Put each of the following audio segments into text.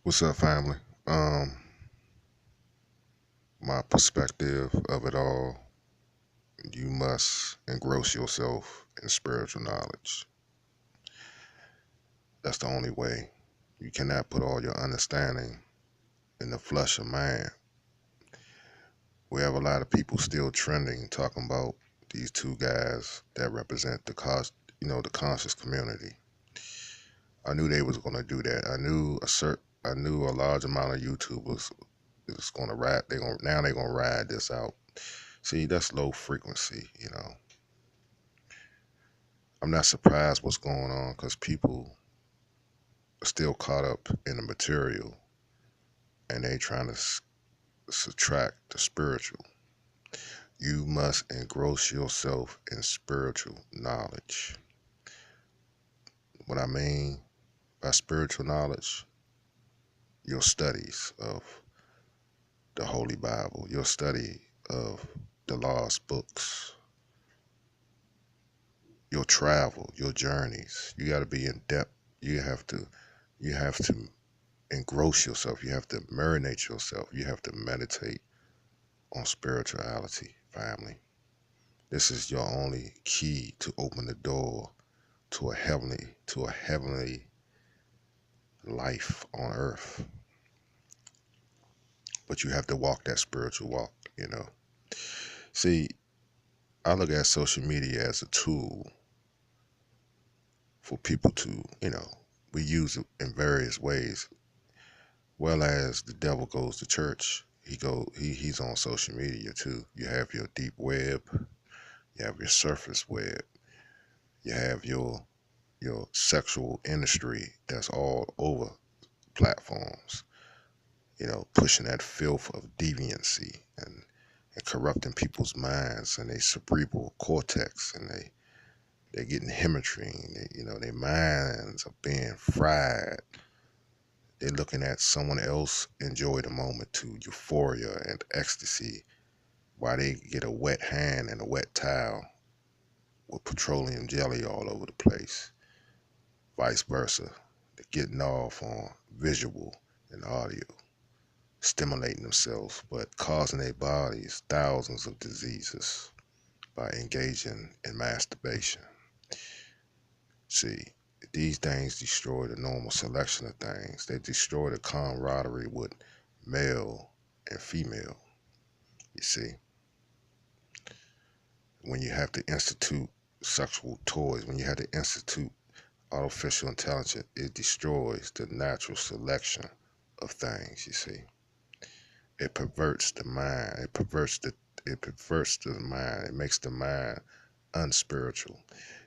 What's up, family? Um, my perspective of it all, you must engross yourself in spiritual knowledge. That's the only way. You cannot put all your understanding in the flesh of man. We have a lot of people still trending talking about these two guys that represent the conscious community. I knew they was going to do that. I knew a large amount of YouTubers is going to ride. They're going to ride this out. See, that's low frequency. I'm not surprised what's going on because people are still caught up in the material and they trying to subtract the spiritual. You must engross yourself in spiritual knowledge. What I mean by spiritual knowledge, your studies of the Holy Bible, your study of the lost books, your travel, your journeys. You got to be in depth. You have to engross yourself. You have to marinate yourself. You have to meditate on spirituality, family. This is your only key to open the door to a heavenly life on earth. But you have to walk that spiritual walk. See, I look at social media as a tool for people to, we use it in various ways. Well as the devil goes to church, he's on social media too. You have your deep web, you have your surface web, you have your sexual industry that's all over platforms, pushing that filth of deviancy and corrupting people's minds and their cerebral cortex, and they're getting hemorrhaging. Their minds are being fried. They're looking at someone else enjoy the moment to euphoria and ecstasy while they get a wet hand and a wet towel with petroleum jelly all over the place. Vice versa. They're getting off on visual and audio, stimulating themselves, but causing their bodies thousands of diseases by engaging in masturbation. See, these things destroy the normal selection of things. They destroy the camaraderie with male and female. You see, when you have to institute sexual toys, when you have to institute artificial intelligence, it destroys the natural selection of things. You see, it perverts the mind. It perverts the mind. It makes the mind unspiritual.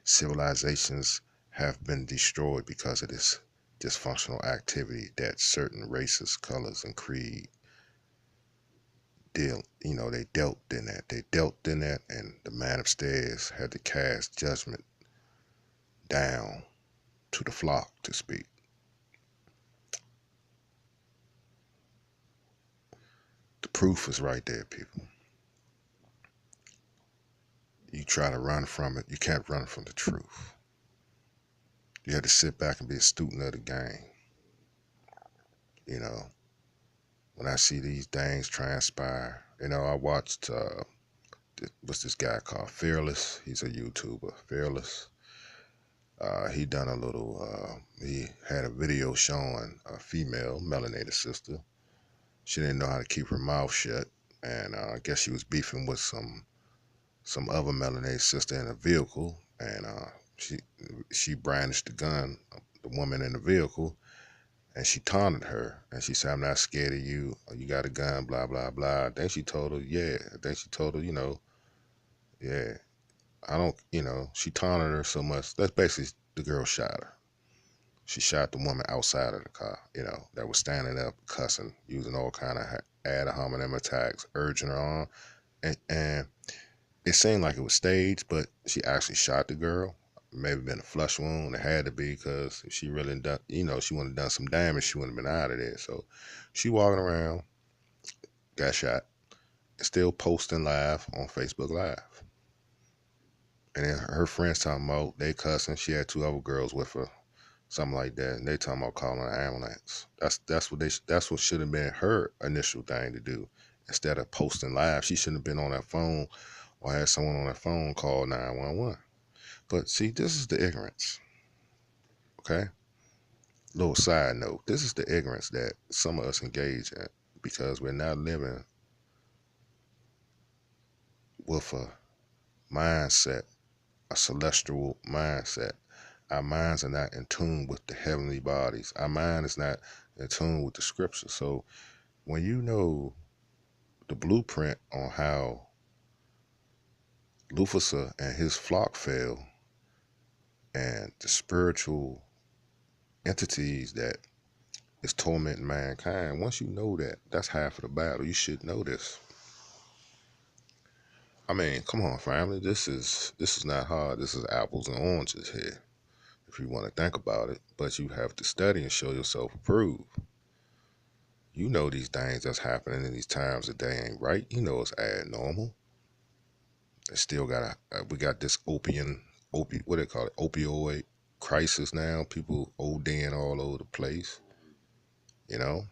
Civilizations have been destroyed because of this dysfunctional activity that certain races, colors, and creed deal. They dealt in that. They dealt in that, and the man upstairs had to cast judgment down to the flock to speak. The proof is right there, people. You try to run from it, you can't run from the truth. You have to sit back and be a student of the game. You know, when I see these things transpire, I watched what's this guy called Fearless. He's a YouTuber, Fearless. He done a little. He had a video showing a female melanated sister. She didn't know how to keep her mouth shut, and I guess she was beefing with some other melanated sister in a vehicle, and she brandished the gun, the woman in the vehicle, and she taunted her, and she said, "I'm not scared of you. You got a gun, blah blah blah." Then she told her, "Yeah." Then she told her, "Yeah, I don't." She taunted her so much. That's basically the girl shot her. She shot the woman outside of the car. That was standing up, cussing, using all kind of ad hominem attacks, urging her on, and it seemed like it was staged, but she actually shot the girl. Maybe been a flesh wound. It had to be because if she really done, she would have done some damage. She wouldn't have been out of there. So she walking around, got shot, and still posting live on Facebook Live. And then her friends talking about they cussing. She had two other girls with her. something like that, and they talking about calling an ambulance. That's what should have been her initial thing to do instead of posting live. She shouldn't have been on that phone or had someone on that phone call 911. But see, this is the ignorance. Okay, little side note. This is the ignorance that some of us engage in because we're not living with a mindset, a celestial mindset. Our minds are not in tune with the heavenly bodies. Our mind is not in tune with the scripture. So when you know the blueprint on how Lucifer and his flock fell and the spiritual entities that is tormenting mankind, once you know that, that's half of the battle. You should know this. I mean, come on, family. This is not hard. This is apples and oranges here, if you want to think about it. But you have to study and show yourself approved. You know these things that's happening in these times that they ain't right. You know it's abnormal. They still got we got this what they call it, opioid crisis now. People ODing all over the place. You know,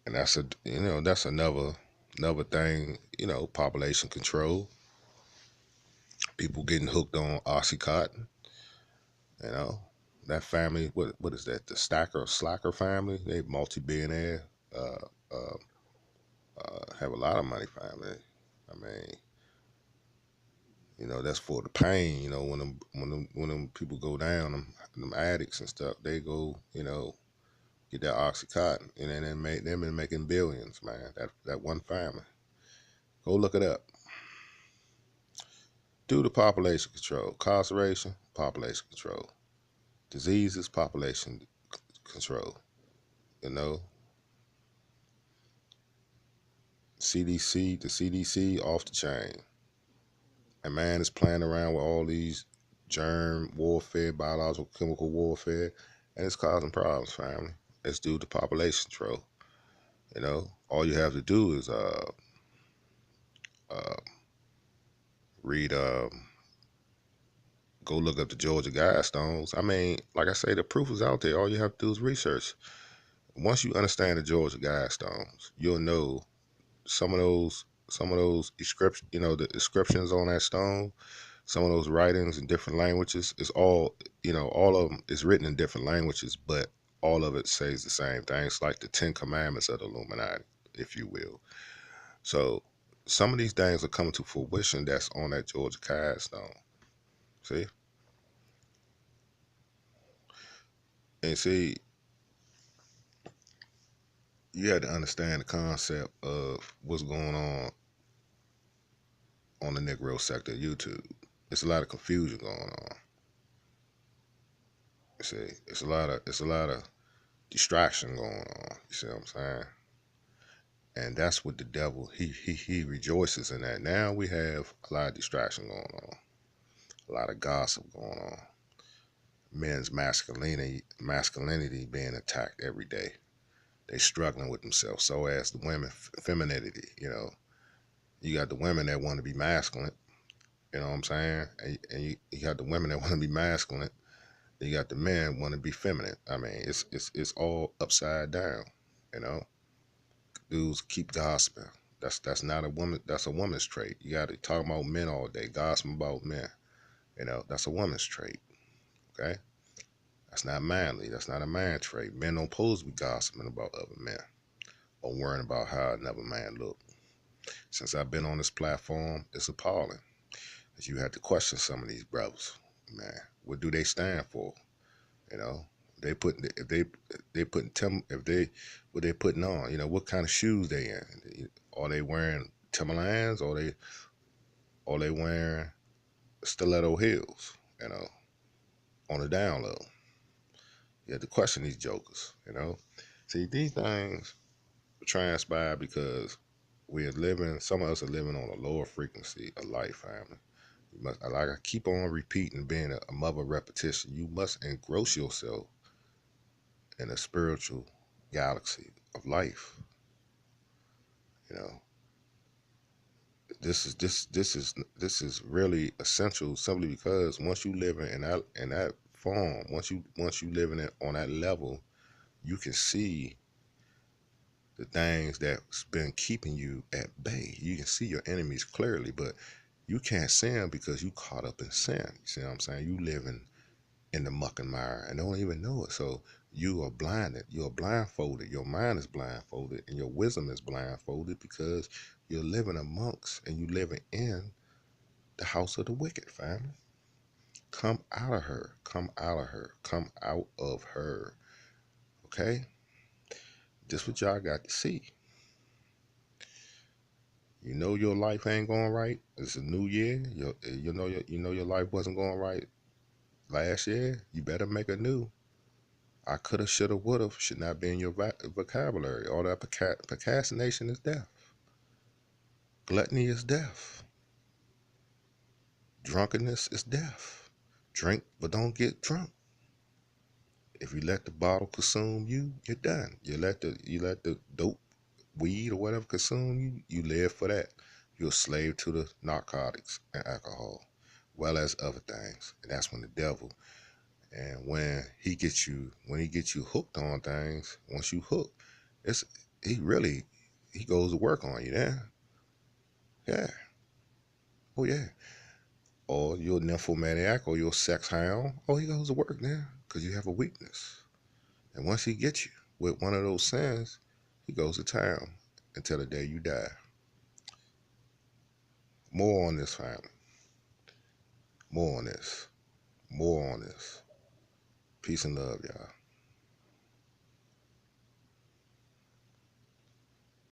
and that's another thing. You know, population control. People getting hooked on oxycontin. You know, that family. What is that? The Slacker family. They multi-billionaire. Uh, uh, have a lot of money family. I mean, that's for the pain. When them people go down, them addicts and stuff, they go, get that oxycontin, and then they've been making billions, man. That one family. Go look it up. Do the population control, incarceration, population control, diseases, population control. You know, the CDC off the chain, and man is playing around with all these germ warfare, biological, chemical warfare, and it's causing problems, family. It's due to population control. All you have to do is uh, read, go look up the Georgia Guidestones. I mean, like I say, the proof is out there. All you have to do is research. Once you understand the Georgia Guidestones, you'll know some of those descriptions. The descriptions on that stone. Some of those writings in different languages is all of them is written in different languages, but all of it says the same thing. It's like the Ten Commandments of the Illuminati, if you will. So some of these things are coming to fruition that's on that Georgia Guidestone. See? And see, you had to understand the concept of what's going on the Negro sector of YouTube. It's a lot of confusion going on. You see, it's a lot of distraction going on. You see what I'm saying? And that's what the devil he rejoices in that. Now we have a lot of distraction going on, a lot of gossip going on, men's masculinity being attacked every day. They struggling with themselves. So as the women femininity, you got the women that want to be masculine. You know what I'm saying? And you got the women that want to be masculine. You got the men want to be feminine. I mean, it's all upside down. You know, dudes keep gossiping. That's not a woman. That's a woman's trait. You got to talk about men all day, gossip about men. That's a woman's trait. Okay, that's not manly. That's not a man trait. Men don't supposed to be gossiping about other men or worrying about how another man look. Since I've been on this platform, it's appalling that you have to question some of these brothers. Man, what do they stand for? You know, they put if they putting if they what they putting on. What kind of shoes they in? Are they wearing Timberlands or they wearing stiletto heels? On the down low. You have to question these jokers. See these things transpire because we're living. Some of us are living on a lower frequency of life, family. You must, like I keep on repeating, being a mother of repetition. You must engross yourself in a spiritual galaxy of life. You know, This is really essential simply because once you live in that form, once you live in it on that level, you can see the things that's been keeping you at bay. You can see your enemies clearly, but you can't see them because you caught up in sin. You see what I'm saying? You living in the muck and mire and don't even know it. So you are blinded. You are blindfolded. Your mind is blindfolded and your wisdom is blindfolded because you're living amongst and you living in the house of the wicked, family. Come out of her. Come out of her. Come out of her. Okay? This what y'all got to see. You know your life ain't going right. It's a new year. You know your life wasn't going right last year. You better make a new. I coulda, shoulda, woulda should not be in your vocabulary. All that procrastination is death. Gluttony is death. Drunkenness is death. Drink, but don't get drunk. If you let the bottle consume you, you're done. You let the dope, weed, or whatever consume you, you live for that. You're a slave to the narcotics and alcohol, well as other things. And that's when the devil, and when he gets you hooked on things, once you hook, it's he goes to work on you, yeah. Oh yeah. Or you're a nymphomaniac or you're a sex hound. Oh, he goes to work now because you have a weakness. And once he gets you with one of those sins, he goes to town until the day you die. More on this, family. More on this. More on this. Peace and love, y'all.